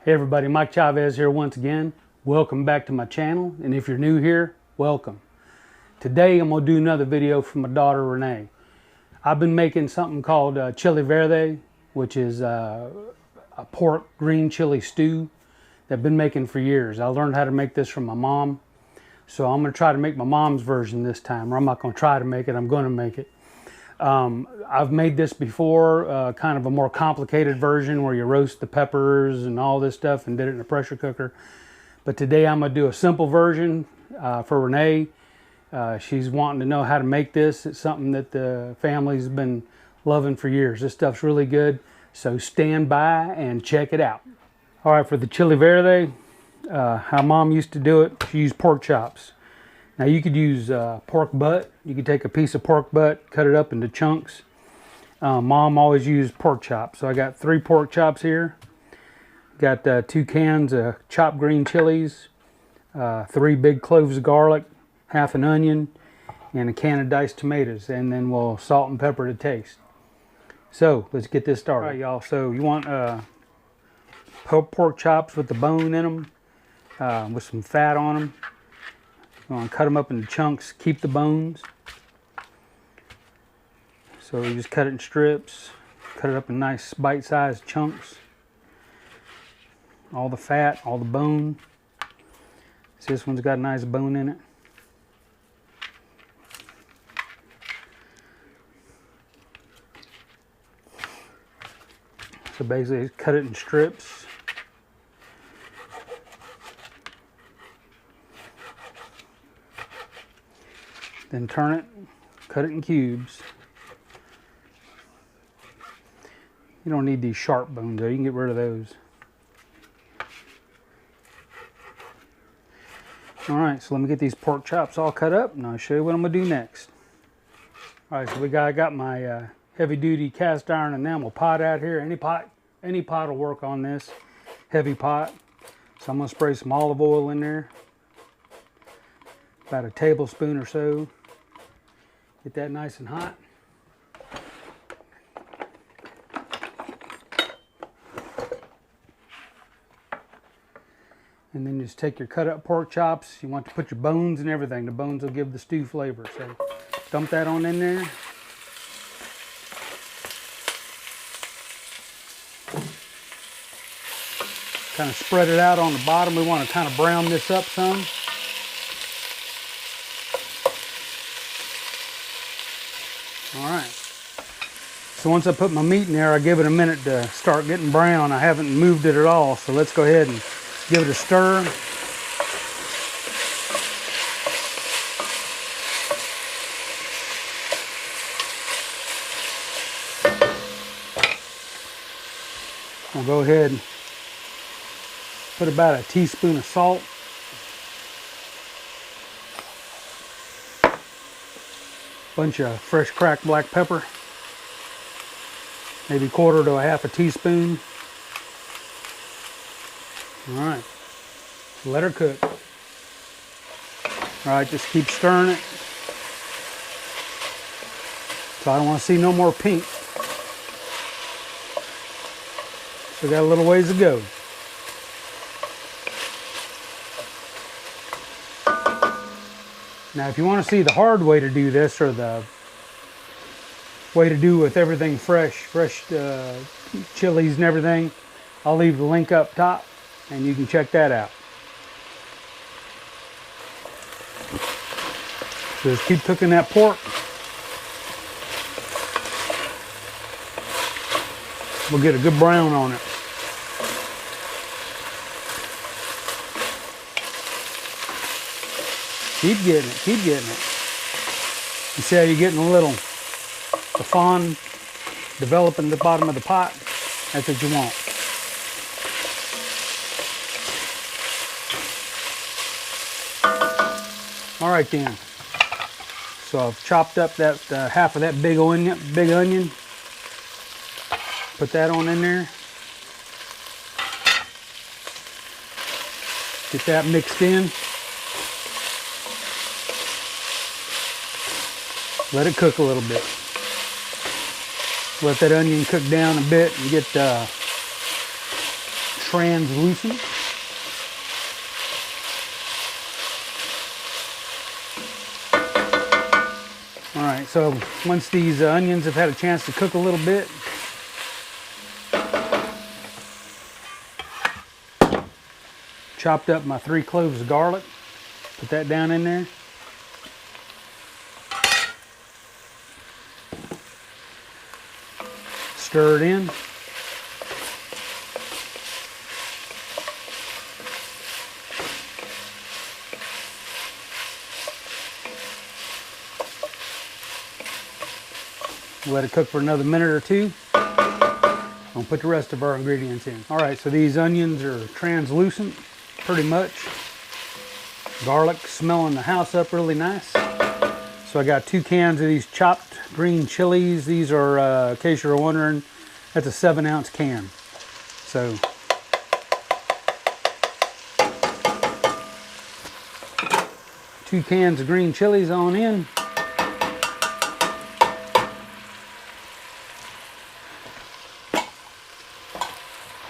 Hey everybody, Mike Chavez here once again. Welcome back to my channel, and if you're new here, welcome. Today I'm going to do another video for my daughter Renee. I've been making something called chili verde, which is a pork green chili stew that I've been making for years. I learned how to make this from my mom, so I'm going to try to make my mom's version this time. Or I'm not going to try to make it, I'm going to make it. I've made this before, kind of a more complicated version where you roast the peppers and all this stuff and did it in a pressure cooker. But today I'm going to do a simple version for Renee. She's wanting to know how to make this. It's something that the family's been loving for years. This stuff's really good, so stand by and check it out. All right, for the chili verde, how Mom used to do it, she used pork chops. Now you could use pork butt. You could take a piece of pork butt, cut it up into chunks. Mom always used pork chops. So I got 3 pork chops here. Got 2 cans of chopped green chilies, 3 big cloves of garlic, half an onion, and a can of diced tomatoes. And then we'll salt and pepper to taste. So let's get this started. All right, y'all. So you want pork chops with the bone in them, with some fat on them. You want to cut them up into chunks, keep the bones. So you just cut it in strips, cut it up in nice bite-sized chunks. All the fat, all the bone. See, this one's got a nice bone in it. So basically, cut it in strips. Then turn it, cut it in cubes. You don't need these sharp bones though, you can get rid of those. Alright, so let me get these pork chops all cut up and I'll show you what I'm going to do next. Alright, so I got my heavy duty cast iron enamel pot out here. Any pot will work on this heavy pot. So I'm going to spray some olive oil in there. About a tablespoon or so. Get that nice and hot. And then just take your cut up pork chops. You want to put your bones and everything. The bones will give the stew flavor. So dump that on in there. Kind of spread it out on the bottom. We want to kind of brown this up some. Alright, so once I put my meat in there, I give it a minute to start getting brown. I haven't moved it at all, so let's go ahead and give it a stir. I'll go ahead and put about a teaspoon of salt. Bunch of fresh cracked black pepper, maybe 1/4 to a 1/2 teaspoon. All right, let her cook. All right, just keep stirring it. So I don't want to see no more pink. So got a little ways to go. Now if you want to see the hard way to do this, or the way to do with everything fresh chilies and everything, I'll leave the link up top and you can check that out. So just keep cooking that pork. We'll get a good brown on it. Keep getting it, keep getting it. You see how you're getting a little, the fond developing at the bottom of the pot? That's what you want. All right then. So I've chopped up that half of that big onion. Put that on in there. Get that mixed in. Let it cook a little bit. Let that onion cook down a bit and get translucent. All right, so once these onions have had a chance to cook a little bit, chopped up my 3 cloves of garlic, put that down in there. Stir it in. Let it cook for another minute or two. I'll put the rest of our ingredients in. All right, so these onions are translucent, pretty much. Garlic smelling the house up really nice. So I got 2 cans of these chopped green chilies. These are, in case you're wondering, that's a 7-ounce can. So two cans of green chilies on in.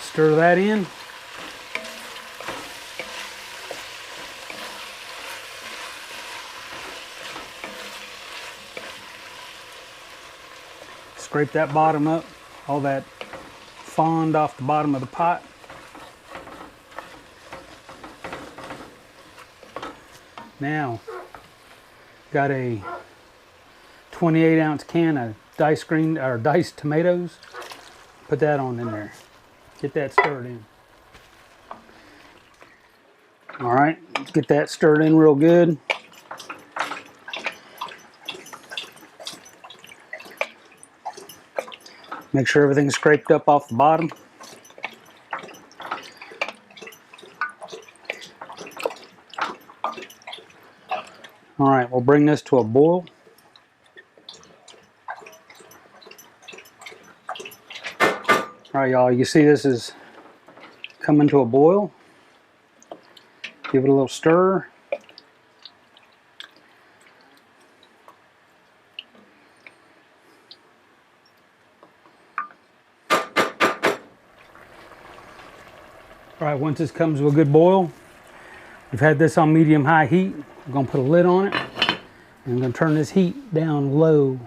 Stir that in. Scrape that bottom up, all that fond off the bottom of the pot. Now, got a 28-ounce can of diced tomatoes. Put that on in there. Get that stirred in. All right, let's get that stirred in real good. Make sure everything's scraped up off the bottom. All right, we'll bring this to a boil. All right, y'all, you see this is coming to a boil. Give it a little stir. All right, once this comes to a good boil, we've had this on medium-high heat. I'm gonna put a lid on it, and I'm gonna turn this heat down low.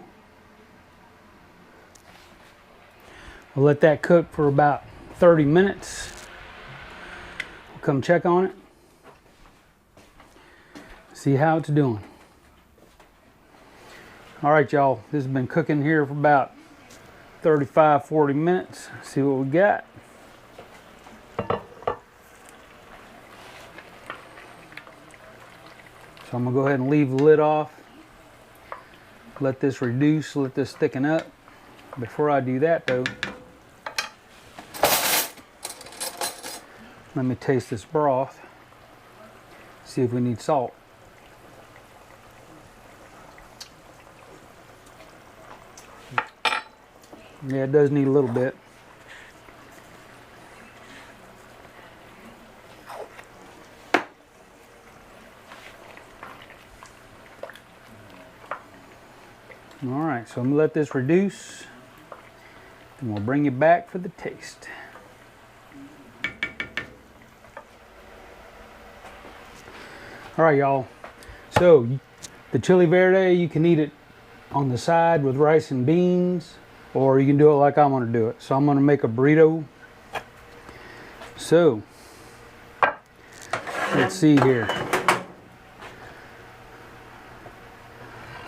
We'll let that cook for about 30 minutes. We'll come check on it, see how it's doing. All right, y'all, this has been cooking here for about 35, 40 minutes. See what we got. So I'm gonna go ahead and leave the lid off. Let this reduce, let this thicken up. Before I do that though, let me taste this broth. See if we need salt. Yeah, it does need a little bit. All right, so I'm gonna let this reduce, and we'll bring you back for the taste. All right, y'all. So the chili verde, you can eat it on the side with rice and beans, or you can do it like I'm gonna do it. So I'm gonna make a burrito. So let's see here.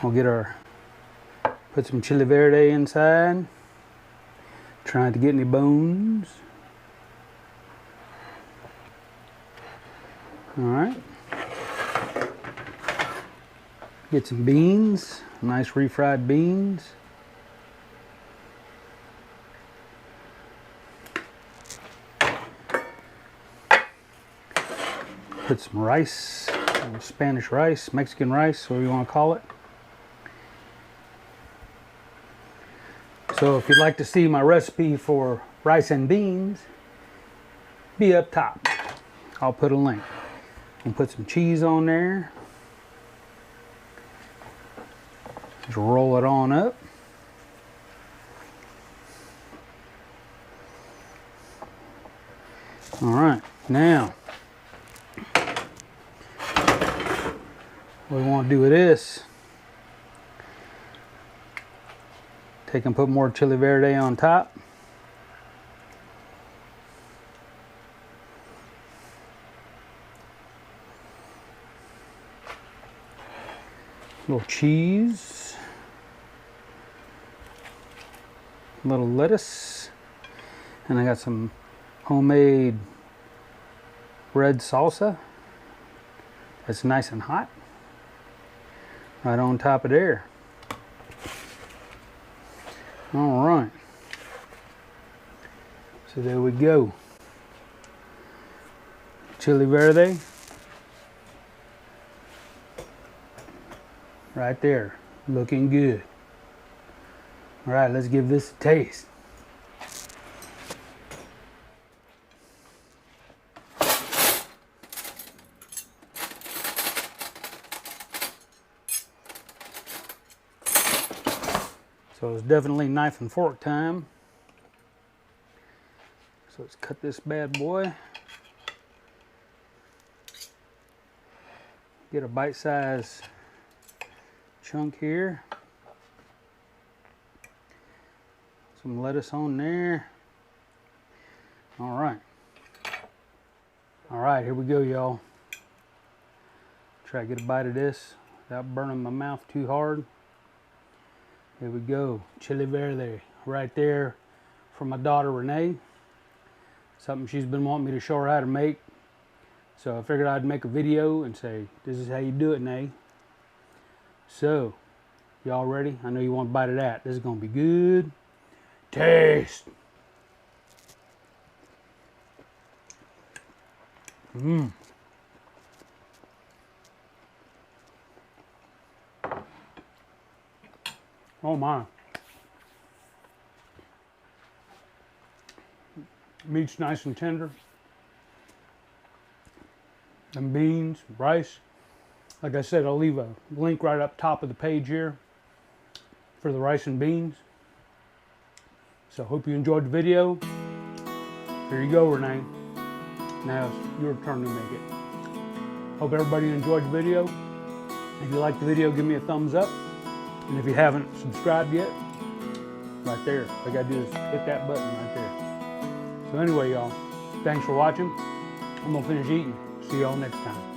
We'll get our, put some chili verde inside. Trying to get any bones. All right. Get some beans, nice refried beans. Put some rice, Spanish rice, Mexican rice, whatever you want to call it. So if you'd like to see my recipe for rice and beans, be up top. I'll put a link. And put some cheese on there. Just roll it on up. All right, now what we want to do with this, take and put more chili verde on top. A little cheese, a little lettuce, and I got some homemade red salsa that's nice and hot right on top of there. All right, so there we go. Chili verde right there, looking good. All right, let's give this a taste. So it's definitely knife and fork time. So let's cut this bad boy. Get a bite-sized chunk here. Some lettuce on there. All right. All right, here we go, y'all. Try to get a bite of this without burning my mouth too hard. Here we go, chili verde right there from my daughter Renee. Something she's been wanting me to show her how to make. So I figured I'd make a video and say, this is how you do it, Nay. So, y'all ready? I know you want a bite of that. This is gonna be good. Taste. Mmm. Oh my. Meat's nice and tender. And beans, rice. Like I said, I'll leave a link right up top of the page here for the rice and beans. So hope you enjoyed the video. Here you go, Renee. Now it's your turn to make it. Hope everybody enjoyed the video. If you liked the video, give me a thumbs up. And if you haven't subscribed yet, right there, all you gotta do is hit that button right there. So anyway, y'all, thanks for watching. I'm gonna finish eating. See y'all next time.